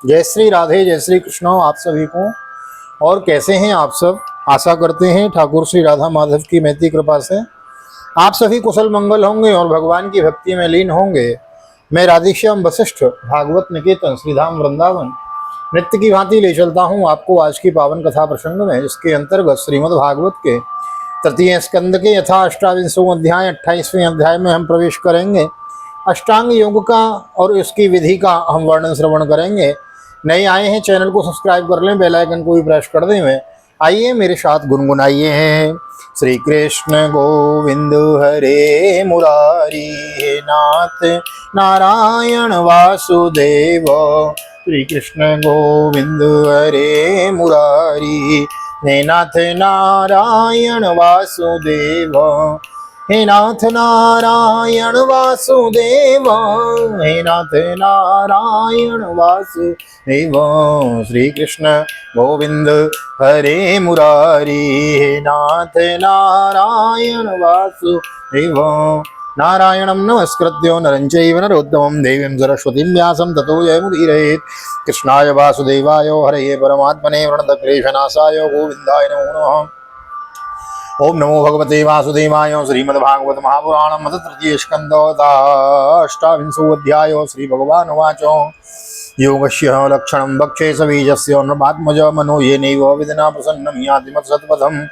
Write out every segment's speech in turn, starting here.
जय श्री राधे, जय श्री कृष्ण आप सभी को। और कैसे हैं आप सब? आशा करते हैं ठाकुर श्री राधा माधव की महती कृपा से आप सभी कुशल मंगल होंगे और भगवान की भक्ति में लीन होंगे। मैं राधेश्याम वशिष्ठ भागवत निकेतन श्रीधाम वृंदावन नित्य की भांति ले चलता हूँ आपको आज की पावन कथा प्रसंग में, जिसके अंतर्गत श्रीमद् भागवत के तृतीय स्कंद के यथा अष्टाविंशों अध्याय 28वें अध्याय में हम प्रवेश करेंगे। अष्टांग योग का और उसकी विधि का हम वर्णन श्रवण करेंगे। नए आए हैं चैनल को सब्सक्राइब कर लें, बेल आइकन को भी प्रेस कर दें। में आइए मेरे साथ गुनगुनाइए हैं। श्री कृष्ण गोविंद हरे मुरारी, हे नाथ नारायण वासुदेव। श्री कृष्ण गोविंद हरे मुरारी, हे नाथ नारायण वासुदेव। हे नाथ नारायण वासुदेव, हे नाथ नारायण वासुदेव। श्री कृष्ण गोविंद हरे मुरारी, हे नाथ नारायण वासुदेव। नारायणं नमस्कृत्य नरं चैव नरोत्तमं देवीं सरस्वतीं व्यासं ततो जयमुदीरयेत्। कृष्णाय वासुदेवाय हरये परमात्मने प्रणतक्लेशनाशाय गोविन्दाय नमो नमः। ओम नमो भगवते वासुदेवाय। श्रीमद्भागवत महापुराणम् अथ तृतीय स्कन्धोऽष्टाविंशो अध्यायो। श्री भगवानुवाच योगस्य लक्षणं वक्षे सबीजस्य नृपात्मज मनो येनैव विधिना प्रसन्नं याति मत्सत्पथम्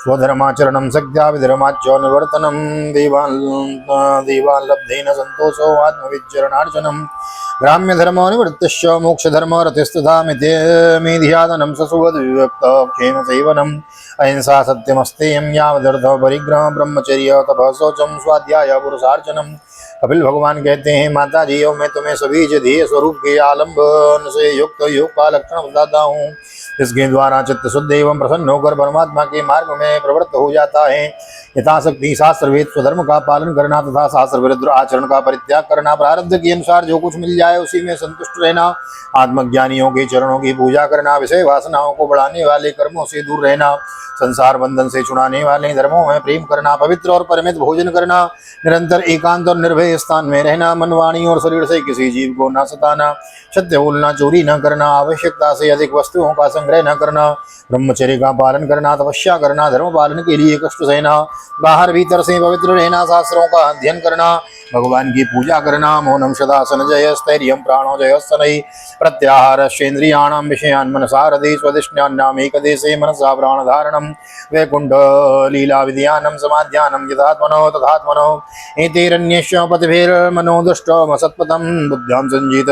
स्वधर्माचरणं शक्त्या विधर्माच्च निवर्तनं देवान् लब्धेन सन्तोषो आत्मविचरणार्चनं ग्राम्यधर्मो निवृत्तश्च मोक्षधर्मरतिस्तथा मेधियादनं ससुवद्विभक्तक्षेमसेवनम् अहिंसा सत्यमस्तेयं यावदर्थः परिग्रह ब्रह्मचर्य तपः शौचं स्वाध्याय पुरुषार्चनम्। कपिल भगवान कहते हैं, माता जी मैं तुम्हें सभी ध्येय स्वरूप के आलम्बन से युक्त योग का लक्षण बताता हूँ, इसके द्वारा चित्त शुद्ध एवं प्रसन्न होकर परमात्मा के मार्ग में प्रवृत्त हो जाता है। यथाशक्ति शास्त्र वेद स्वधर्म का पालन करना तथा शास्त्र विरुद्ध आचरण का परित्याग करना, प्रारब्ध के अनुसार जो कुछ मिल जाए उसी में संतुष्ट रहना, आत्मज्ञानियों के चरणों की पूजा करना, विषय वासनाओं को बढ़ाने वाले कर्मों से दूर रहना, संसार बंधन से छुड़ाने वाले धर्मों में प्रेम करना, पवित्र और परिमित भोजन करना, निरंतर एकांत और निर्भय स्थान में रहना, मन वाणी और शरीर से किसी जीव को न सताना, सत्य बोलना, चोरी न करना, आवश्यकता से अधिक वस्तुओं का संग्रह न करना, ब्रह्मचर्य का पालन करना, तपस्या करना, धर्म पालन के लिए कष्ट सहना, बाहर भीतर से पवित्र रहना, शास्त्रों का अध्ययन करना, भगवान की पूजा करना, मौनम सदासन जय स्थैर्यं प्राणो जय शनै प्रत्याहारश्चेन्द्रियाणां विषयान् मनसा हृदि स्वधिष्ठान्यामेकदेशे मनसा प्राणधारणं वैकुण्ठ लीला विद्यानं समाध्यानं यथात्मनो तथात्मनो एतैरन्यश्च पतिभिर्मनो दुष्टमसत्पथं बुद्ध्यां सञ्जीत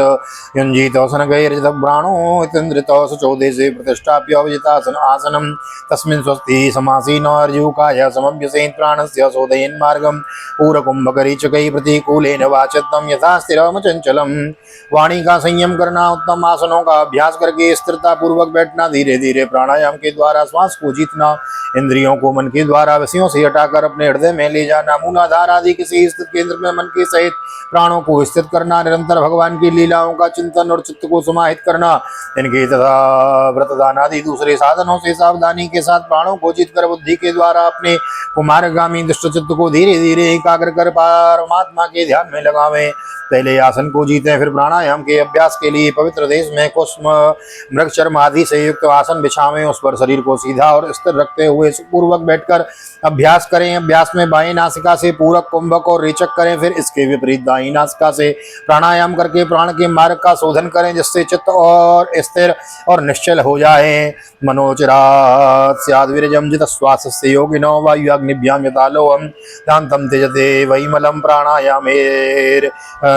युञ्जीत सनगैर्जित प्राणो इन्द्रित सुचोदेशे प्रतिष्ठाप्य विजितासन आसनं तस्मिन् स्वस्ति समासीन अर्जुकाय समभ्यसेत् प्राणस्य सोदयन्मार्गं पूरकुम्भकरीचकै प्रतिकूलेन वाचत्तं यथा स्थिरमचञ्चलं। वाणी का संयम करना, उत्तम आसनों का अभ्यास करके स्थिरता पूर्वक बैठना, धीरे धीरे प्राणायाम के द्वारा श्वास को जीतना, इंद्रियों को मन के द्वारा विषयों से हटाकर अपने हृदय में ले जाना, मूलाधार आदि किसी स्थित केंद्र में मन के सहित प्राणों को स्थित करना, निरंतर भगवान की लीलाओं का चिंतन और चित्त को समाहित करना, इनके तथा व्रतदान आदि दूसरे साधनों से सावधानी के साथ प्राणों को जीतकर बुद्धि के द्वारा अपने कुमारगामी दुष्ट चित्त को धीरे धीरे एकाग्र कर परमात्मा के ध्यान में लगावें। पहले आसन को जीतें, फिर प्राणायाम के अभ्यास के लिए पवित्र देश में कुसुम मृगचर्म आदि से युक्त आसन बिछावें, उस पर शरीर को सीधा और स्थिर रखते हुए सुखपूर्वक बैठकर अभ्यास करें। अभ्यास में बाएं नासिका से पूरक, कुंभक और रेचक करें, फिर इसके विपरीत दाईं नासिका से प्राणायाम करके प्राण के मार्ग का शोधन करें, जिससे चित्त और स्थिर और निश्चल हो जाए। मनोचिरात् स्याद्विरजं जितश्वासस्य योगिनो वायुअग्निभ्यां यथालोहं दान्तं त्यजते वैमलं प्राणायामेर्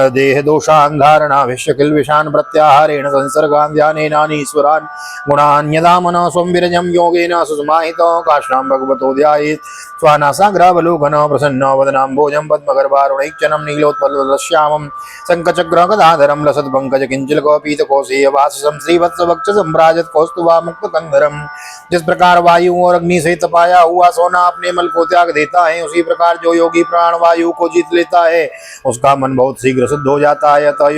देह दोषान् धारणाभिश्च किल्बिषान् प्रत्याहारेण संसर्गान् ध्यानेनानीश्वरान् गुणान् यदा मनः स्वं विरजं योगेन सुसमाहितो काष्णां भगवतो ध्यायेत् स्वानासाग्रावलोकनो प्रसन्नो वदनाम्भोजं पद्मगर्भारुणैक्षणं नीलोत्पलश्यामं शङ्खचक्रगदाधरं लसत्पङ्कजकिञ्चलकोपीतकोशीयवाससं श्रीवत्सवक्षसम्भ्राजत् कौस्तुभा मुक्तकन्धरं जिस प्रकार वायु और अग्नि से तपाया हुआ सोना अपने मल को त्याग देता है, उसी प्रकार जो योगी प्राण वायु को जीत लेता है उसका मन बहुत शीघ्र शुद्ध हो जाता है। अतः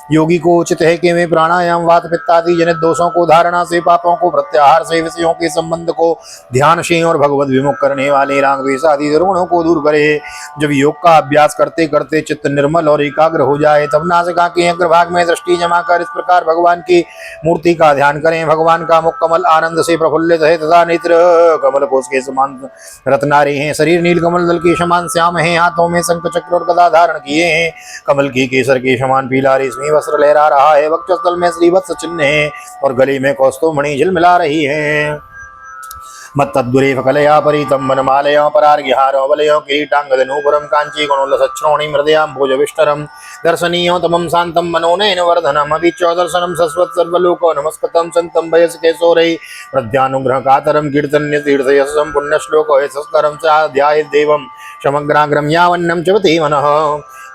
योगी को उचित है कि वे प्राणायाम वात पित्तादि जनित दोषों को, धारणा से, पापों को, प्रत्याहार से, विषयों के संबंध को, ध्यान से और भगवत विमुख करने वाले राग द्वेष आदि दुर्गुणों को दूर करे। जब योग का अभ्यास करते करते चित्त निर्मल और एकाग्र हो जाए तब नासिका के अग्रभाग में दृष्टि जमा कर इस प्रकार भगवान की मूर्ति का ध्यान करें। भगवान का मुख कमल आनंद से प्रफुल्लित है तथा नेत्र कमल कोश के समान रत्नारी हैं। शरीर नील कमल दल के समान श्याम है। हाथों में शंख चक्र और गदा धारण किए हैं। कमल की केसर के समान पीला रेशमी वस्त्र लहरा रहा है। वक्षस्थल में श्रीवत्स चिन्ह है और गले में कौस्तुभमणि झिलमिला रही है। मत्तद्दुरेफ कलया परितं वनमालया परार्घ्यहारो वलयो किरीटाङ्गदनूपुरं काञ्चीगुणोल्लसच्छ्रोणिं हृदयां भोजविष्टरं दर्शनीयो तमं शान्तं मनोनयन वर्धनम् अभिच्यो दर्शनं शश्वत् सर्वलोको नमस्कृतं सन्तं वयस्केशोरै प्रद्यानुग्रहकातरं कीर्तन्य तीर्थयशं पुण्यश्लोको यशस्करं च ध्यायेत् देवं समग्राग्रं यावन्नं चवति मनः।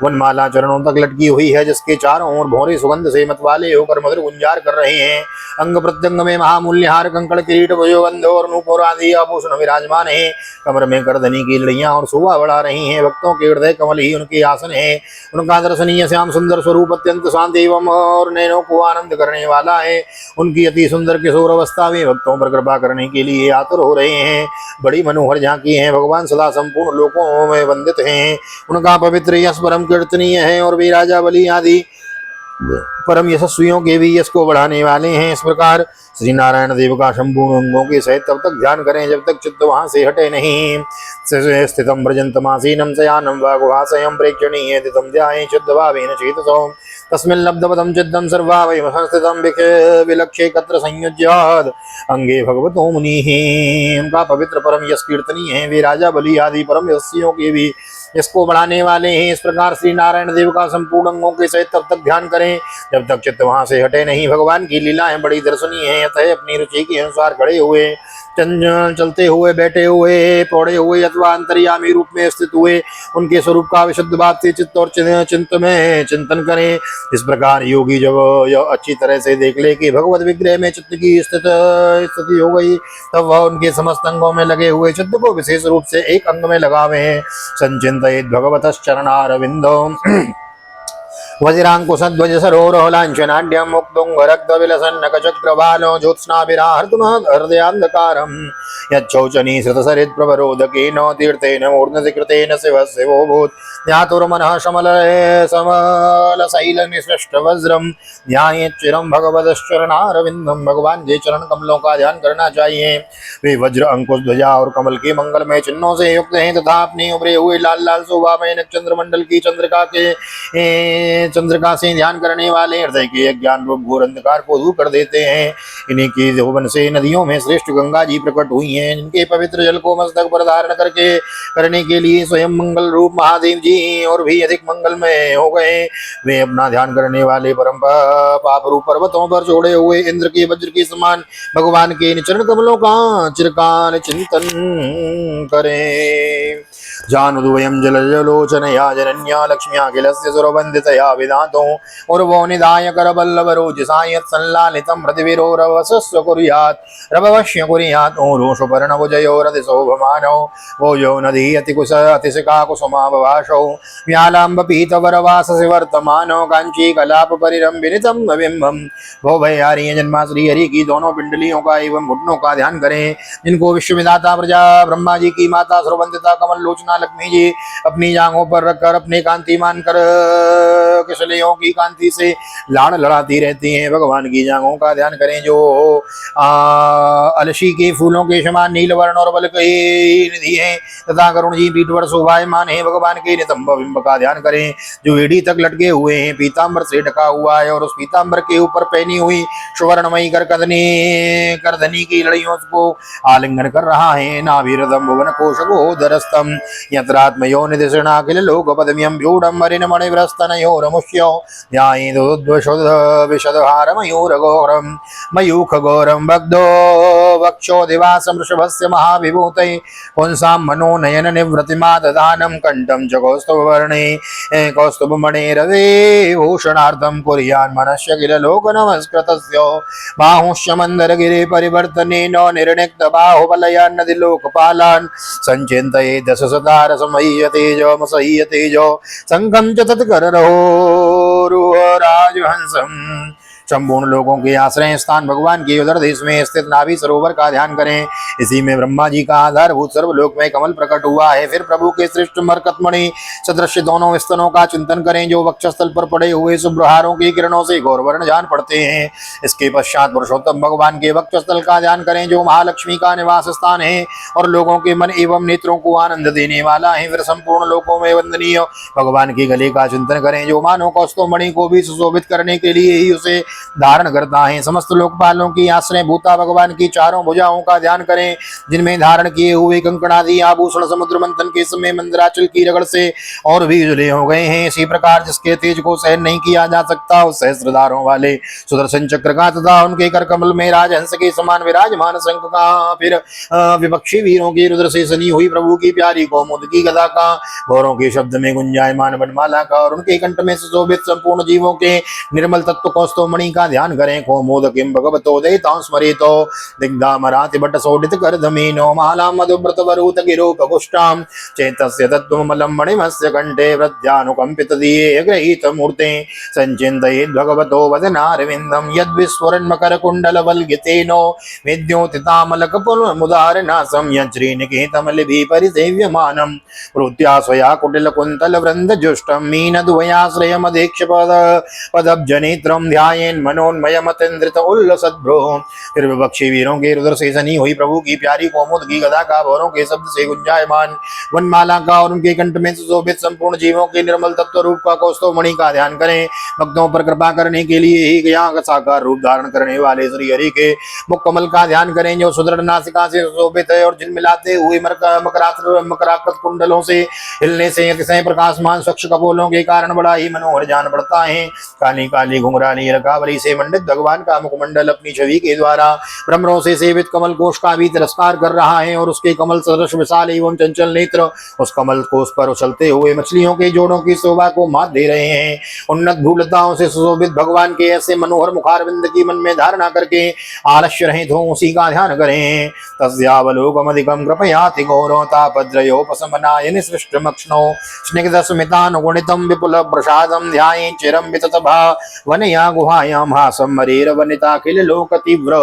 वनमाला चरणों तक लटकी हुई है, जिसके चारों ओर भौरे सुगंध से मतवाले होकर मधुर गुंजार कर रहे हैं। अंग प्रत्यंग में महामूल्य हार, कंकड़, किरीट, भुजोगंध और नूपुर आदि आभूषण विराजमान है। कमर में करधनी की लड़ियां और शोभा बढ़ा रही हैं। भक्तों के हृदय कमल ही उनके आसन है। उनका दर्शनीय श्याम सुंदर स्वरूप अत्यंत शांत एवं और नैनों को आनंद करने वाला है। उनकी अति सुंदर किशोर अवस्था में भक्तों पर कृपा करने के लिए आतुर हो रहे हैं। बड़ी मनोहर झांकी है। भगवान सदा संपूर्ण लोकों में वंदित हैं। उनका पवित्र यश परम कीर्तनीय है और वे राजा बलि आदि परम यशस्वियों के भी यश को बढ़ाने वाले हैं। इस प्रकार श्री नारायण देव का संपूर्ण अंगों के सहित तब तक ध्यान करें जब तक चित्त वहां से हटे नहीं। स्थितम व्रजन्तमासीनं शयानं वा गुहाशयं प्रेक्षणीय तितं ध्याये शुद्धभावेन चेतसो तस्मिन् लब्धपदं चित्तं सर्वावयव संस्थितं विलक्ष्य एकत्र संयुज्यात् अंगे भगवतो मुनिः। उनका पवित्र परम यश कीर्तनीय है। वे राजा बलि आदि परम यशियों के भी इसको बढ़ाने वाले हैं। इस प्रकार श्री नारायण देव का संपूर्ण अंगों के सहित तब तक ध्यान करें जब तक चित्त वहां से हटे नहीं। भगवान की लीलाएं बड़ी दर्शनीय हैं। अतः अपनी रुचि के अनुसार खड़े हुए, चलते हुए, बैठे हुए, पौड़े हुए अथवा अंतर्यामी रूप में स्थित हुए उनके स्वरूप का विशुद्ध बात से चित्त और चिंत में चिंतन करें। इस प्रकार योगी जब यह अच्छी तरह से देख ले कि भगवत विग्रह में चित्त की स्थिति हो गई तब वह उनके समस्त अंगों में लगे हुए चित्त को विशेष रूप से एक अंग में लगावे। संचिंतयेत् भगवतश्चरणारविन्दौ वज्रांकुशध्वज सरोरहलांछनाढ्यं मुक्तुङ्गरक्तविलसन्नखचक्रवालो ज्योत्स्नाभिराहर्तुमहृदयान्धकारम् यच्छौचनीसृतसरित्प्रवरोदकेन तीर्थेन मूर्धनिकृतेन शिवः शिवोऽभूत् ध्यातुर्मनः समलशैलनिसृष्टवज्रं ध्यायेच्चिरं भगवतश्चरणारविन्दं। भगवान के चरण कमलों का ध्यान करना चाहिए। वे वज्र, अंकुश, ध्वजा और कमल के मंगलमय चिन्हों से युक्त हैं तथा अपने उभरे हुए लाल लाल शोभामय नक्षत्र मंडल की चंद्रिका से ध्यान करने वाले हृदय के अज्ञान रूप घोर अंधकार को दूर कर देते हैं। इन्हीं की धोबन से नदियों में श्रेष्ठ गंगा जी प्रकट हुई हैं, जिनके पवित्र जल को मस्तक पर धारण करने के लिए स्वयं मंगल रूप महादेव जी और भी अधिक मंगलमय हो गए। वे अपना ध्यान करने वाले परम पाप रूप पर्वतों पर छोड़े हुए इंद्र के वज्र के समान भगवान के चरण कमलों का चिरकाल चिंतन करें। जानुद्वयं जलजलोचनया जनन्या लक्ष्म्या किलस्य सुरवन्दितया विधातो उर्वो निधाय करबल्लवरोजसायत् संलालितं पृथिवीरोरवसस्व कुर्यात् रववश्य कुर्यात् ओरोषपर्णभुजयो रतिशोभमानौ भोजो नदी अतिशिका कुसुमावभाषौ व्यालाम्बपीतवरवाससि वर्तमानो कांची कलाप परिरम्बितं बिम्बं। भो भैयारी जन्मा श्री हरि की दोनों पिंडलियों का एवं घुटनों का ध्यान करें, जिनको विश्वविधाता प्रजा ब्रह्मा जी की माता सुरवंदिता कमल लोचना लक्ष्मी जी अपनी जांघों पर रखकर अपने कांतिमान कर कुशलियों की कांति से लाड़ लड़ाती रहती हैं। भगवान की जांघों का ध्यान करें जो अलसी के फूलों के समान नील वर्ण और बल की निधि है तथा करुण जी पीठ पर शोभायमान है। भगवान के नितंब बिंब का ध्यान करें जो एड़ी तक लटके हुए हैं, पीताम्बर से ढका हुआ है और उस पीताम्बर के ऊपर पहनी हुई सुवर्णमयी करधनी की लड़ियों को आलिंगन कर रहा है। नाभिरदम भुवन कोशगोदरस्तम यत्रात्मयो निधिषणाखिल लोकपदम्यं व्यूढं मणिव्रस्तनयोर मुष्यो ध्यायेदुद्विशदहारमयूरघोरं मयूखघोरं बग्धो वक्षोदिवासं वृषभस्य महाविभूतये पुंसां मनोनयन निवृत्तिमादधानं कण्ठं च कौस्तुभवर्णे कौस्तुभमणिरवे भूषणार्थं कुर्यान् मनस्य किल लोकनमस्कृतस्य बाहुश्च मन्दरगिरि परिवर्तनेन निर्णिक्तबाहुबलयान्नदि लोकपालान् सञ्चिन्तये दशशतारसमय्य तेजोमसह्य तेजो संघं च तत्कररोरुहराजहंसम्। संपूर्ण लोगों के आश्रय स्थान भगवान के उदर देश में स्थित नाभि सरोवर का ध्यान करें। इसी में ब्रह्मा जी का आधारभूत सर्वलोक में कमल प्रकट हुआ है। फिर प्रभु के श्रेष्ठ मरकतमणि सदृश दोनों स्तनों का चिंतन करें जो वक्षस्थल पर पड़े हुए शुभ्रहारों की किरणों से गौरवर्ण जान पड़ते हैं। इसके पश्चात पुरुषोत्तम भगवान के वक्षस्थल का ध्यान करें जो महालक्ष्मी का निवास स्थान है और लोगों के मन एवं नेत्रों को आनंद देने वाला है। फिर संपूर्ण लोकों में वंदनीय भगवान के गले का चिंतन करें जो मानव कौस्तुभमणि को भी सुशोभित करने के लिए ही उसे धारण करता है। समस्त लोकपालों की आश्रय भूता भगवान की चारों भुजाओं का ध्यान करें जिनमें धारण किए हुए कंकणादि आभूषण समुद्र मंथन के समय मंदराचल की रगड़ से और भी उजले हो गए हैं। इसी प्रकार जिसके तेज को सहन नहीं किया जा सकता उस सहस्त्रधारों वाले सुदर्शन चक्र का तथा उनके कर कमल में राजहंस के समान विराजमान शंख का, फिर विपक्षी वीरों की रुद्र से सनी हुई प्रभु की प्यारी कौमुद की गदा का, घोरों के शब्द में गुंजायमान वनमाला का और उनके कंठ में सुशोभित संपूर्ण जीवों के निर्मल तत्व कौस्तुभमणि का ध्यान करें। कोमोद किम भगवतो देतां स्मरेतो दिग्धामराति भट्ट सोडित करधमीनो माला मधुव्रत वरूत गिरोपगुष्टां चेतस्य तत्त्वमलं मणिमस्य कंठे वृद्ध्यानुकंपित दिये गृहीत मूर्ते संचिन्तयेद् भगवतो वदनारविन्दं यद्विस्फुरन् मकरकुण्डलवल्गितेनो विद्योतितामलकपुलमुदारनासं यज्रीनिकेतमलिभिः परिसेव्यमानं वृत्त्या स्वया कुटिलकुन्तलवृन्दजुष्टं मीनद्वयाश्रयमधीक्ष्य पदब्जनेत्रं ध्यायेन् मनोन्मयमतेन्द्रित उल्लसद्भ्रो। फिर विपक्षी वीरों के रुद्र से सनी हुई प्रभु की प्यारी कौमुद की गदा का, भौरों के शब्द से गुंजायमान वनमाला का और उनके कंठ में सुशोभित संपूर्ण जीवों के निर्मल तत्व रूप का कौस्तुभमणि का ध्यान करें। भक्तों पर कृपा करने के लिए ही यहाँ साकार रूप धारण करने वाले श्री हरि के मुख कमल का ध्यान करें जो सुदृढ़ नासिका से सुशोभित है और झिलमिलाते हुए मकराकृत कुंडलों से हिलने से अतिशय प्रकाशमान स्वच्छ कपोलों के कारण बड़ा ही मनोहर जान पड़ता है। काली काली घुंघराली रकावली से मंडित भगवान का मुखमंडल अपनी छवि के द्वारा भ्रमरों से सेवित कमल कोश का भी तिरस्कार कर रहा है और उसके कमल सदृश विशाल एवं चंचल नेत्र उस कमल कोश पर उछलते हुए मछलियों के जोड़ों की शोभा को मात दे रहे हैं। उन्नत भूलताओं से सुशोभित भगवान के ऐसे मनोहर मुखारविंद की मन में धारणा करके आलस्य रहित हो उसी का ध्यान करें। तस्यावलोकमधिकं कृपयाति गौरवतापद्रयोपशमनाय निसृष्टमक्ष्णो स्निग्धस्मितानुगुणितं विपुल प्रसादं ध्यायेत् चिरं विततभा वनया गुहायां हासं मरेरवनिताखिल लोक तीव्र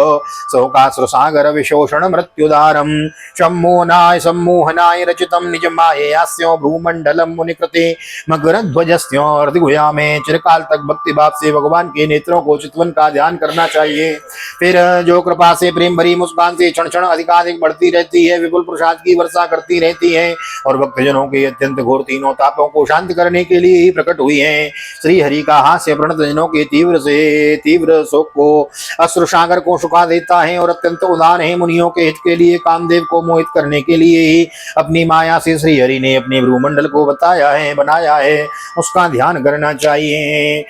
शोकाश्रुसागर विशोषण मृत्युदारं सम्मोहनाय रचितं निज माययास्यो भूमंडलम मुनिकृते मकरध्वजस्यो अर्धगुया में चिरकाल तक भक्ति भाव से भगवान के नेत्रों को चितवन का ध्यान करना चाहिए। फिर जो कृपा से प्रेम भरी मुस्कान से क्षण क्षण अधिकाधिक बढ़ती रहती है, विपुल प्रसाद की वर्षा करती रहती है और भक्तजनों के अत्यंत घोर तीनों तापों को शांत करने के लिए ही प्रकट हुई है। श्री हरि का हास्य प्रणत जनों के तीव्र शोक को अश्रु सागर को सुखा देता है और अत्यंत उदार है। मुनियों के हित के लिए कामदेव को मोहित करने के लिए ही अपनी माया से श्री हरि ने अपने भ्रूमंडल को बनाया है, उसका ध्यान करना चाहिए।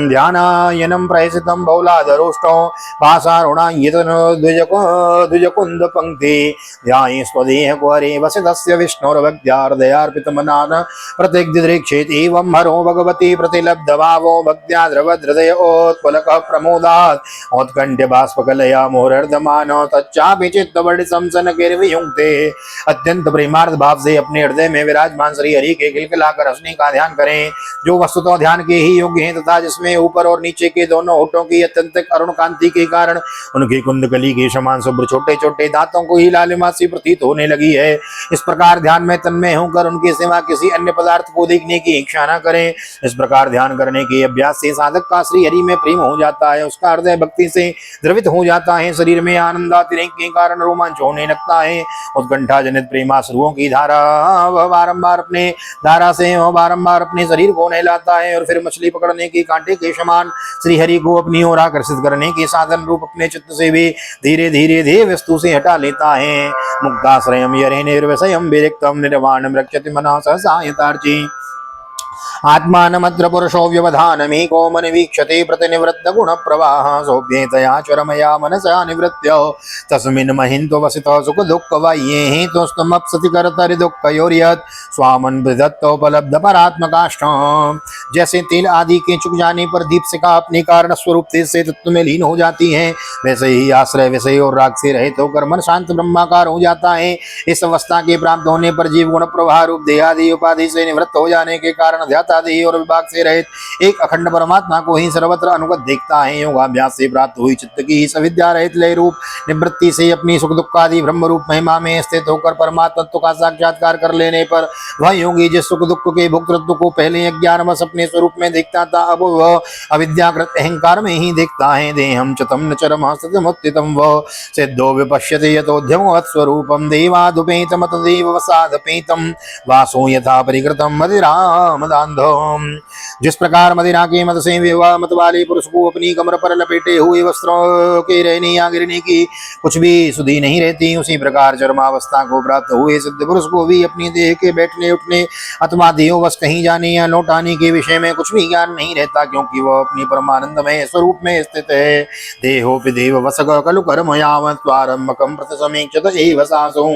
ध्यानायनम प्रहसितम बहुलाधरोष्टो भासारुणायतनो द्विजकुंद पंक्ति ध्याये स्वदेह कुहरे वसितस्य विष्णुर्भक्त्यार्दयार्पितमनान् प्रतिग्दिदृक्षेत् एवं हरो भगवती प्रतिलब्ध भावो भक्त्या द्रवहृदयोत्पलकः प्रमोदात् औत्कण्ठ्य बाष्पकलया मोहर्दमान तच्चापि चित्तवर्णिसं सनकैर्वियुङ्क्ते। अत्यंत प्रेमार्थ भाव से अपने हृदय में विराजमान श्री हरि के खिलखिलाकर हंसने का ध्यान करें जो वस्तुतः ध्यान के ही योग्य हैं तथा जिसमें ऊपर और नीचे के दोनों होठों की अत्यंत अरुण कांति के कारण उनके कुंदकली के समान शुभ्र छोटे छोटे दांतों को ही लालिमा सी प्रतीत होने लगी है। इस प्रकार ध्यान में तन्मय होकर उनके सिवा किसी अन्य पदार्थ को देखने की इच्छा न करें। इस प्रकार ध्यान करने के अभ्यास से साधक का श्री हरि में प्रेम हो जाता है, उसका हृदय भक्ति से द्रवित हो जाता है, शरीर में आनंदातिरेक के कारण रोमांच होने लगता है। उत्कंठा जनित प्रेमाश्रुओं की धारा बारंबार अपने शरीर को नहलाता है और फिर मछली पकड़ने के कांटे के समान श्री हरि को अपनी ओर आकर्षित करने के साधन रूप अपने चित्त से भी धीरे धीरे देह वस्तु से हटा लेता है। मुक्ताश्रयम यरे निर्वसयम विरक्तम निर्वाणम रक्षति मना सहसा यथार्ची। आत्मानमत्र पुरुषो व्यवधानमेको मनिवीक्षते प्रतिनिवृत्तगुणप्रवाह सोऽभ्येतया चरमया मनसा निवृत्त्य तस्मिन् महिन्त्ववसितः सुखदुःखवाह्येः तुस्तमप्सति कर्तरिदुःखयोर्यत् स्वामन्विदत्तोपलब्धपरात्मकाष्ठम्। जैसे तेल आदि के चुक जाने पर दीपशिखा अपने कारण स्वरूप तेज से तत्व में लीन हो जाती है, वैसे ही आश्रय विषय और राग से रहित होकर मन शांत ब्रह्माकार हो जाता है। इस अवस्था के प्राप्त होने पर जीव गुण प्रवाह रूप देहादि उपाधि से निवृत्त हो जाने के कारण ध्यातादि और विभाग से रहित एक अखंड परमात्मा को ही सर्वत्र अनुगत देखता है। योगाभ्यास से प्राप्त हुई चित्त की सविद्या रहित लय रूप निवृत्ति से अपनी सुख दुख आदि ब्रह्म रूप महिमा में स्थित होकर परमात्मा तत्व का साक्षात्कार कर लेने पर वह योगी जिस सुख दुख के भोक्तृत्व को पहले अज्ञानवश अपने स्वरूप में देखता था, अब वह अविद्याकृत अहंकार में ही देखता है। देहम चतम न चरम सत्यमुत्थितम वह सिद्धो विपश्यते यतोध्यम स्वरूपम देवादुपेतम तदेव वसादपेतम वासो यथा परिकृतम मदिरामदान्धम। जिस प्रकार मदिरा के मद से विवाह मत वाले पुरुष को अपनी कमर पर लपेटे हुए वस्त्रों के रहने या गिरने की कुछ भी सुधि नहीं रहती, उसी प्रकार चरमावस्था को प्राप्त हुए सिद्ध पुरुष को भी अपनी देह के बैठने उठने अथवा देहोवश कहीं जाने या लौट आने के विषय में कुछ भी ज्ञान नहीं रहता, क्योंकि वह अपनी परमानंदमय स्वरूप में स्थित है। देहोपि देव वसक कलु कर्म यावत्वारम्भकं प्रतिसमीक्षत एव सासु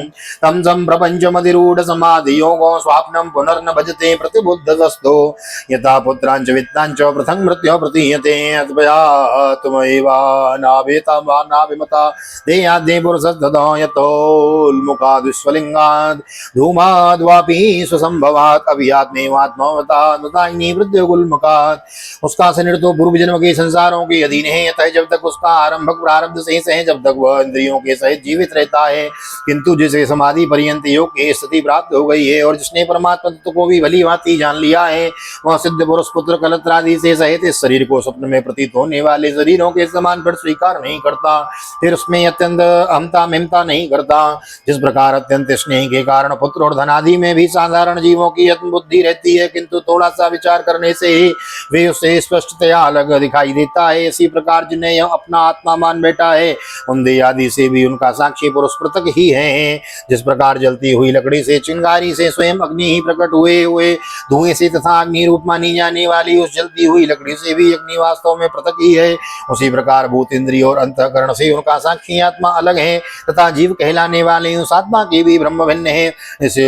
तं संप्रपञ्चमधिरूढ समाधि योगो स्वाप्नं पुनर्न भजते प्रतिबुद्धस्तु यथा पुत्रांच वित्तांच पृथंग मृत्यो प्रतीयते अत्वयात्मैवानाभिमता देहाद्ये पुरुषस्तदा यतोन्मुखाद् विश्वलिंगाद् धूमाद्वापि स्वसंभवात् अभियात्मेवात्मवताग्नि मृत्युगुल्मकात्। उसका शरीर तो पूर्व जन्म के संसारों के अधीन है, अतः जब तक उसका आरंभक प्रारब्ध शेष है, जब तक वह इंद्रियों के सहित जीवित रहता है। किंतु जिसे समाधि पर्यंत योग की स्थिति प्राप्त हो गई है और जिसने परमात्मा तत्व को भी भली भांति जान लिया है, वह सिद्ध पुरुष पुत्र कलत्रादि से सहित इस शरीर को स्वप्न में प्रतीत होने वाले शरीरों के समान फिर स्वीकार नहीं करता, फिर उसमें अत्यंत अहमता ममता नहीं करता। जिस प्रकार अत्यंत स्नेह के कारण पुत्र और धनादि में भी साधारण जीवों की यत्न बुद्धि रहती है, किंतु थोड़ा सा विचार करने से ही वे उससे स्पष्टतया अलग दिखाई देता है, इसी प्रकार जिन्हें यह अपना आत्मा मान बैठा है, उन देह आदि से भी उनका साक्षी पुरुष पृथक ही है। जिस प्रकार जलती हुई लकड़ी से चिंगारी से स्वयं अग्नि ही प्रकट हुए धुएं से तथा अग्नि रूप मानी जाने वाली उस जलती हुई लकड़ी से भी अग्नि वास्तव में पृथक ही है, उसी प्रकार भूत इंद्रिय और अंतःकरण से उनका साक्षी आत्मा अलग है तथा जीव कहलाने वाले उस आत्मा की भी ब्रह्म भिन्न है। इस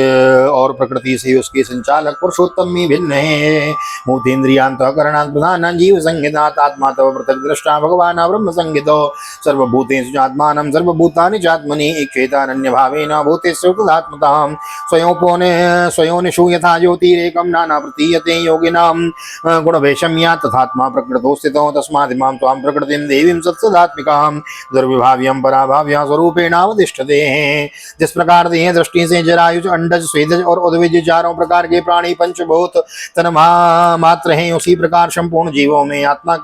और प्रकृति से उसके संचालक पुरुषोत्तम भी भिन्न है। भूत इंद्रियांतःकरणात् प्रधान जीव संहितात् आत्मा तव पृथक दृष्टा भगवान ब्रह्म संहितो सर्वभूतेषु चात्मानं सर्वभूतानि चात्मनि इच्छेतानन्य भावेन भूतेषु तदात्मतां स्वयोनिषु यथा ज्योतिरेकं नाना प्रतीयते योगिनां गुणवैषम्या तथात्मा प्रकृतो स्थितो तस्मादिमां त्वां प्रकृतिं देवीं सत्सदात्मिकां दुर्विभाव्यं पराभाव्या स्वरूपेणावतिष्ठते। जिस प्रकार देह दृष्टि से जरायुज अंडज स्वेदज और उद्भिज चारों प्रकार के प्राणी पंचभूत तन मात्र हैं, उसी प्रकार संपूर्ण जीवों में आत्मा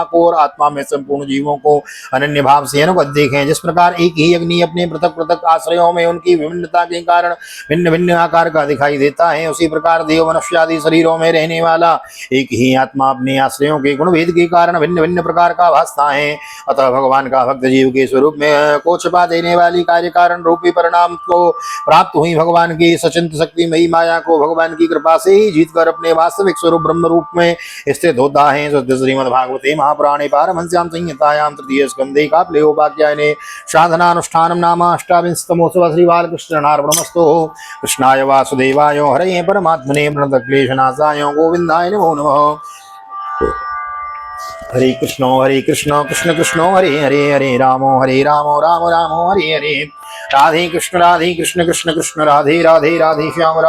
को और आत्मा में संपूर्ण जीवों को अनन्य भाव से अनुगत देखें। जिस प्रकार एक ही अग्नि अपने पृथक पृथक आश्रयों में उनकी विभिन्नता के कारण भिन्न भिन्न आकार का दिखाई देता है, उसी प्रकार देव मनुष्य आदि शरीरों में रहने वाला एक ही आत्मा अपने आश्रयों के गुण भेद के कारण भिन्न भिन्न प्रकार का भासता है। अतः भगवान का भक्त जीव के स्वरूप में को छिपा देने वाली कार्य कारण रूपी परिणाम को प्राप्त हुई भगवान की सचिंत शक्तिमयी माया को भगवान की कृपा से ही जीतकर अपने वास्तविक स्वरूप ब्रह्म रूप में स्थित होता है। श्रीमद्भागवते महापुराणे पारमहंस्यां संहितायां तृतीय स्कंधे काप्लेयोपाख्याने साधनानुष्ठानं नाम अष्टाविंशतमोत्सवः श्री बालकृष्णार्पणमस्तु। कृष्णाय वासुदेवाय हरे परमात्मने प्रणतक्लेशनाशाय गोविन्दाय नमो नमः। हरे कृष्ण कृष्ण कृष्ण हरे हरे हरे रामो राम रामो हरे हरे राधे कृष्ण कृष्ण कृष्ण राधे राधे राधे श्याम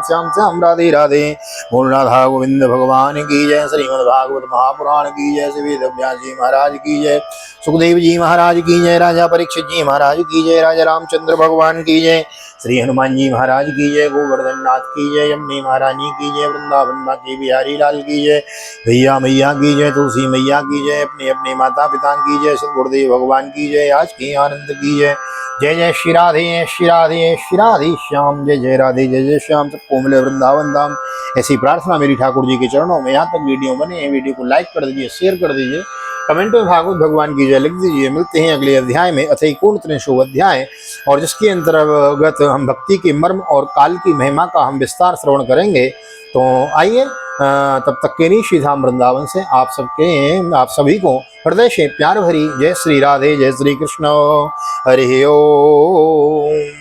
श्याम श्याम राधे राधे। बोल राधा गोविंद भगवान की जय। श्रीमद्भागवत महापुराण की जय। श्री वेदव्यास जी महाराज की जय। सुखदेव जी महाराज की जय। राजा परीक्षित जी महाराज की जय। राजा रामचंद्र भगवान की जय। श्री हनुमान जी महाराज की जय। गोवर्धन नाथ की जय। यमुनी महारानी की जय। वृंदावन बांके बिहारी लाल की जय। भैया मैया की जय। तुलसी मैया की जय। अपने अपने माता पिता की जय। सदगुरुदेव भगवान की जय। आज की आनंद की जय। जय जय श्री राधे श्याम। जय जय राधे जय श्याम। सबको मिले वृंदावन धाम। ऐसी प्रार्थना मेरी ठाकुर जी के चरणों में। यहाँ तक वीडियो बने हैं, वीडियो को लाइक कर दीजिए, शेयर कर दीजिए, कमेंट में भागवत भगवान की जय लिख दीजिए। मिलते हैं अगले अध्याय में, अथ 39वां अध्याय, और जिसके अंतर्गत हम भक्ति के मर्म और काल की महिमा का हम विस्तार श्रवण करेंगे। तो आइए तब तक के लिए श्री धाम वृंदावन से आप सभी को हृदय से प्यार भरी जय श्री राधे, जय श्री कृष्ण। हरि ओम।